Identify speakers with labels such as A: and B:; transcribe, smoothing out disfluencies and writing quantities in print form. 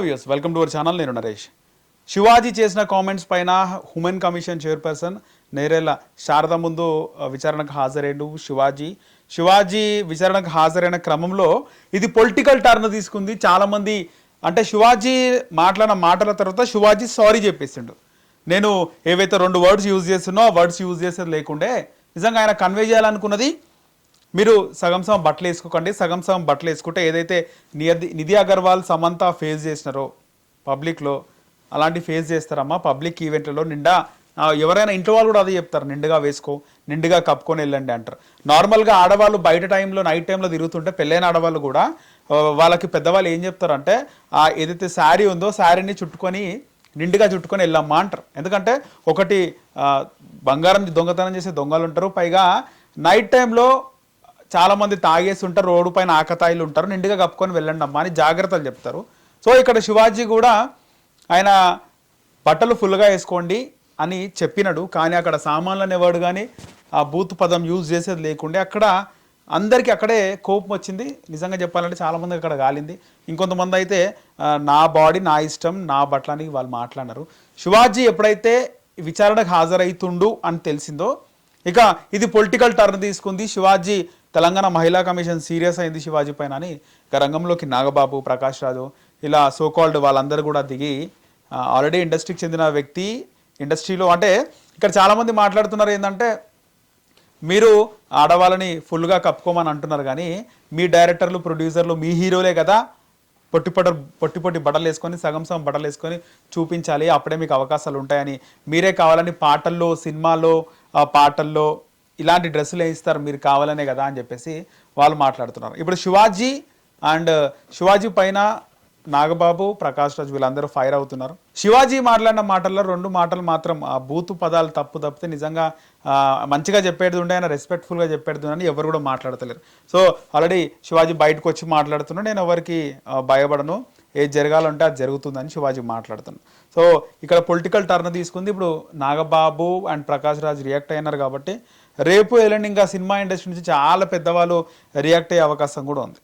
A: Views welcome to our channel. నేను నరేష్. శివాజీ చేసిన comments పైన human commission chairperson Nerella Sharada ముందు విచారణకు హాజరైండు శివాజీ విచారణకు హాజరైన క్రమంలో ఇది పొలిటికల్ టర్న్ తీసుకుంది. చాలామంది అంటే శివాజీ మాట్లాడిన మాటల తర్వాత శివాజీ సారీ చెప్పేసిండు. నేను ఏవైతే 2 వర్డ్స్ యూజ్ చేస్తున్నో ఆ వర్డ్స్ యూజ్ చేసేది లేకుండే నిజంగా ఆయన కన్వే చేయాలనుకున్నది మీరు సగం సగం బట్టలు వేసుకోకండి, సగం సగం బట్టలు వేసుకుంటే ఏదైతే నిధి అగర్వాల్ సమంత ఫేస్ చేసినారో పబ్లిక్లో అలాంటి ఫేస్ చేస్తారమ్మా. పబ్లిక్ ఈవెంట్లలో నిండా ఎవరైనా ఇంట్లో వాళ్ళు కూడా అదే చెప్తారు, నిండుగా వేసుకో, నిండుగా కప్పుకొని వెళ్ళండి అంటారు. నార్మల్గా ఆడవాళ్ళు బయట టైంలో నైట్ టైంలో తిరుగుతుంటే పెళ్ళైన ఆడవాళ్ళు కూడా వాళ్ళకి పెద్దవాళ్ళు ఏం చెప్తారంటే ఏదైతే శారీ ఉందో శారీని చుట్టుకొని నిండుగా చుట్టుకొని వెళ్ళమ్మా అంటారు. ఎందుకంటే ఒకటి బంగారం దొంగతనం చేసే దొంగలు ఉంటారు, పైగా నైట్ టైంలో చాలామంది తాగేసి ఉంటారు, రోడ్డు పైన ఆకతాయిలు ఉంటారు, నిండుగా కప్పుకొని వెళ్ళండి అమ్మా అని జాగ్రత్తలు చెప్తారు. సో ఇక్కడ శివాజీ కూడా ఆయన బట్టలు ఫుల్గా వేసుకోండి అని చెప్పినాడు. కానీ అక్కడ సామాన్లు అనేవాడు కానీ ఆ బూత్ పదం యూజ్ చేసేది లేకుండే అక్కడ అందరికీ అక్కడే కోపం వచ్చింది. నిజంగా చెప్పాలంటే చాలామంది అక్కడ గాలింది. ఇంకొంతమంది అయితే నా బాడీ నా ఇష్టం నా బట్టలని వాళ్ళు మాట్లాడినారు. శివాజీ ఎప్పుడైతే విచారణకు హాజరవుతుండు అని తెలిసిందో ఇక ఇది పొలిటికల్ టర్న్ తీసుకుంది. శివాజీ తెలంగాణ మహిళా కమిషన్ సీరియస్ అయింది శివాజీ పైన అని ఇక రంగంలోకి నాగబాబు, ప్రకాష్ రాజు ఇలా సోకాల్డ్ వాళ్ళందరూ కూడా దిగి ఆల్రెడీ ఇండస్ట్రీకి చెందిన వ్యక్తి ఇండస్ట్రీలో అంటే ఇక్కడ చాలామంది మాట్లాడుతున్నారు ఏంటంటే మీరు ఆడవాళ్ళని కప్పుకోమని అంటున్నారు కానీ మీ డైరెక్టర్లు ప్రొడ్యూసర్లు మీ హీరోలే కదా పొట్టి బట్టలు వేసుకొని సగం సగం బట్టలు వేసుకొని చూపించాలి, అప్పుడే మీకు అవకాశాలు ఉంటాయని మీరే కావాలని పాటల్లో సినిమాలో పాటల్లో ఇలాంటి డ్రెస్సులు వేయిస్తారు మీరు కావాలనే కదా అని చెప్పేసి వాళ్ళు మాట్లాడుతున్నారు. ఇప్పుడు శివాజీ పైన నాగబాబు, ప్రకాష్ రాజ్ వీళ్ళందరూ ఫైర్ అవుతున్నారు. శివాజీ మాట్లాడిన మాటల్లో 2 మాటలు మాత్రం ఆ బూతు పదాలు తప్పితే నిజంగా మంచిగా చెప్పేది ఉండే, ఆయన రెస్పెక్ట్ఫుల్గా చెప్పేది అని ఎవరు కూడా మాట్లాడతలేరు. సో ఆల్రెడీ శివాజీ బయటకు వచ్చి మాట్లాడుతున్నాడు, నేను ఎవరికి భయపడను, ఏది జరగాలంటే అది జరుగుతుందని శివాజీ మాట్లాడుతున్నాను. సో ఇక్కడ పొలిటికల్ టర్న్ తీసుకుంది. ఇప్పుడు నాగబాబు అండ్ ప్రకాష్ రాజ్ రియాక్ట్ అయినారు కాబట్టి రేపు ఎల్లుండి ఇంకా సినిమా ఇండస్ట్రీ నుంచి చాలా పెద్దవాళ్ళు రియాక్ట్ అయ్యే అవకాశం కూడా ఉంది.